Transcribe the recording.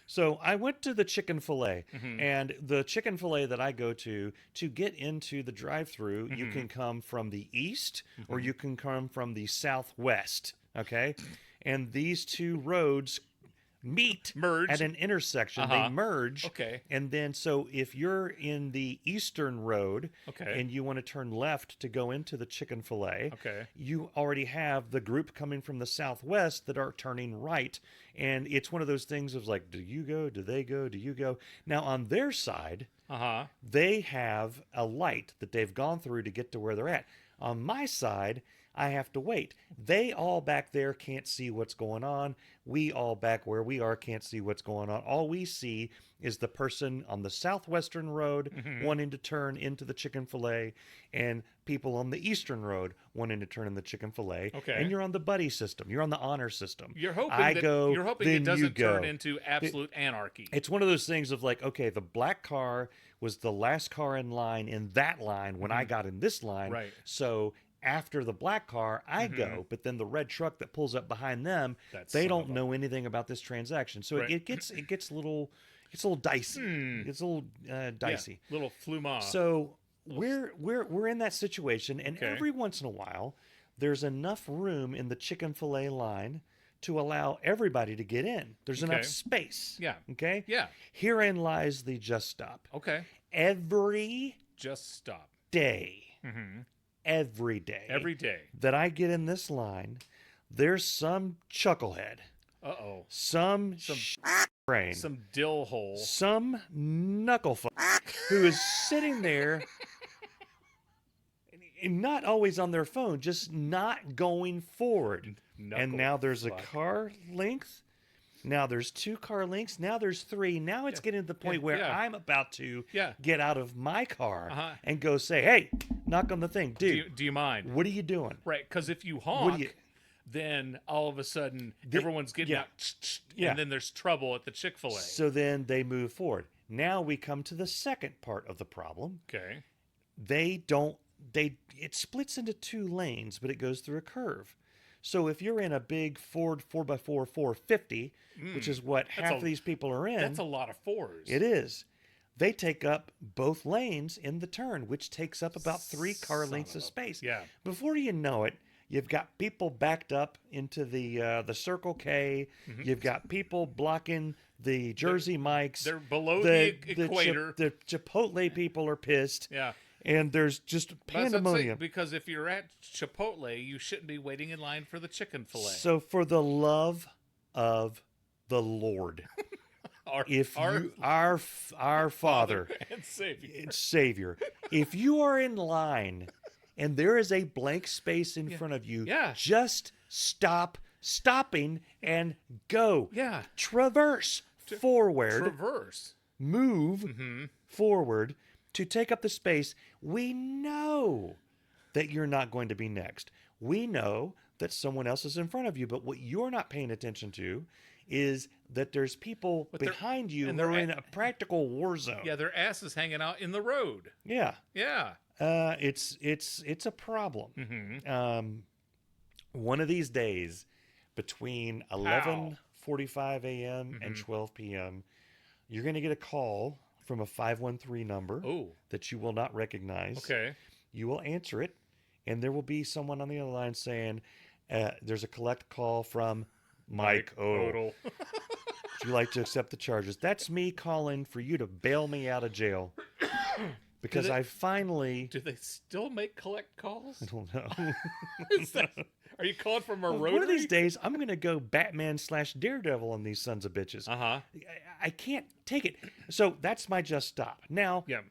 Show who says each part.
Speaker 1: So I went to the Chick-Fil-A,
Speaker 2: Mm-hmm.
Speaker 1: and the Chick-Fil-A that I go to get into the drive-through, you
Speaker 2: Mm-hmm.
Speaker 1: can come from the east or
Speaker 2: Mm-hmm.
Speaker 1: you can come from the southwest. Okay, and these two roads meet at
Speaker 2: Merge.
Speaker 1: an intersection. They
Speaker 2: Uh-huh.
Speaker 1: merge.
Speaker 2: Okay.
Speaker 1: And then, so if you're in the eastern road
Speaker 2: Okay.
Speaker 1: and you want to turn left to go into the Chick-Fil-A,
Speaker 2: Okay.
Speaker 1: you already have the group coming from the southwest that are turning right. And it's one of those things of like, do you go? Do they go? Do you go? Now, on their side,
Speaker 2: Uh-huh.
Speaker 1: they have a light that they've gone through to get to where they're at. On my side, I have to wait. They all back there can't see what's going on. We all back where we are can't see what's going on. All we see is the person on the southwestern road
Speaker 2: Mm-hmm.
Speaker 1: wanting to turn into the Chick-Fil-A and people on the eastern road wanting to turn in the Chick-Fil-A.
Speaker 2: Okay.
Speaker 1: And you're on the buddy system. You're on the honor system.
Speaker 2: You're hoping
Speaker 1: I
Speaker 2: that
Speaker 1: go,
Speaker 2: you're hoping
Speaker 1: then
Speaker 2: it
Speaker 1: you
Speaker 2: doesn't turn
Speaker 1: go.
Speaker 2: into absolute anarchy.
Speaker 1: It's one of those things of like, okay, the black car was the last car in line in that line when I got in this line.
Speaker 2: Right.
Speaker 1: So after the black car, I
Speaker 2: Mhm.
Speaker 1: go, but then the red truck that pulls up behind them,
Speaker 2: That
Speaker 1: they
Speaker 2: son
Speaker 1: don't
Speaker 2: of a-
Speaker 1: know anything about this transaction. So
Speaker 2: Right.
Speaker 1: it gets a little dicey. It's a little dicey.
Speaker 2: Yeah, little fluma.
Speaker 1: So we're in that situation, and
Speaker 2: Okay.
Speaker 1: every once in a while, there's enough room in the Chick-fil-A line to allow everybody to get in. There's
Speaker 2: Okay.
Speaker 1: enough space.
Speaker 2: Yeah.
Speaker 1: Okay.
Speaker 2: Yeah.
Speaker 1: Herein lies the just stop.
Speaker 2: Okay.
Speaker 1: Every
Speaker 2: Just stop.
Speaker 1: day,
Speaker 2: Mm-hmm.
Speaker 1: every day,
Speaker 2: Every day.
Speaker 1: that I get in this line, there's some chucklehead,
Speaker 2: Uh-oh.
Speaker 1: some brain,
Speaker 2: Some dill hole.
Speaker 1: some knucklefuck who is sitting there and not always on their phone, just not going forward. And now there's a car length. Now there's 2 car lengths. Now there's 3. Now it's getting to the point where
Speaker 2: yeah.
Speaker 1: I'm about to
Speaker 2: Yeah.
Speaker 1: get out of my car
Speaker 2: Uh-huh.
Speaker 1: and go say, hey, knock on the thing. Dude,
Speaker 2: Do you mind?
Speaker 1: what are you doing?
Speaker 2: Right, because if you
Speaker 1: What
Speaker 2: honk,
Speaker 1: do you...
Speaker 2: then all of a sudden everyone's getting
Speaker 1: yeah.
Speaker 2: out,
Speaker 1: Yeah.
Speaker 2: and then there's trouble at the Chick-fil-A.
Speaker 1: So then they move forward. Now we come to the second part of the problem.
Speaker 2: Okay.
Speaker 1: It splits into 2 lanes, but it goes through a curve. So if you're in a big Ford 4x4 450, which is what half of these people are in,
Speaker 2: That's a lot of 4s.
Speaker 1: it is. They take up both lanes in the turn, which takes up about 3 car lengths of space.
Speaker 2: Yeah.
Speaker 1: Before you know it, you've got people backed up into the Circle K.
Speaker 2: Mm-hmm.
Speaker 1: You've got people blocking the Jersey Mikes.
Speaker 2: They're below the equator.
Speaker 1: The Chipotle people are pissed.
Speaker 2: Yeah.
Speaker 1: And there's just
Speaker 2: That's what I'm saying,
Speaker 1: pandemonium.
Speaker 2: because if you're at Chipotle, you shouldn't be waiting in line for the chicken fillet.
Speaker 1: So for the love of the Lord,
Speaker 2: our
Speaker 1: our Father
Speaker 2: and Savior.
Speaker 1: and Savior, if you are in line and there is a blank space in front of you,
Speaker 2: Yeah.
Speaker 1: just stopping and go.
Speaker 2: Yeah.
Speaker 1: Traverse forward,
Speaker 2: Traverse.
Speaker 1: move
Speaker 2: Mm-hmm.
Speaker 1: forward to take up the space. We know that you're not going to be next. We know that someone else is in front of you, but what you're not paying attention to is that there's people
Speaker 2: But they're-
Speaker 1: behind you
Speaker 2: and
Speaker 1: who are
Speaker 2: they're
Speaker 1: in a practical war zone.
Speaker 2: Yeah, their ass is hanging out in the road.
Speaker 1: Yeah.
Speaker 2: Yeah.
Speaker 1: It's a problem.
Speaker 2: Mm-hmm.
Speaker 1: One of these days, between 11:45 a.m. and 12 p.m., you're going to get a call from a 513 number that you will not recognize.
Speaker 2: Okay.
Speaker 1: You will answer it, and there will be someone on the other line saying, there's a collect call from Mike Odell. Would you like to accept the charges? That's me calling for you to bail me out of jail. Because I finally...
Speaker 2: Do they still make collect calls?
Speaker 1: I don't know.
Speaker 2: Are you calling from a
Speaker 1: Well,
Speaker 2: rotary?
Speaker 1: one of these days, I'm going to go Batman/Daredevil on these sons of bitches.
Speaker 2: Uh-huh.
Speaker 1: I can't take it. So that's my just stop. Now,
Speaker 2: Yeah.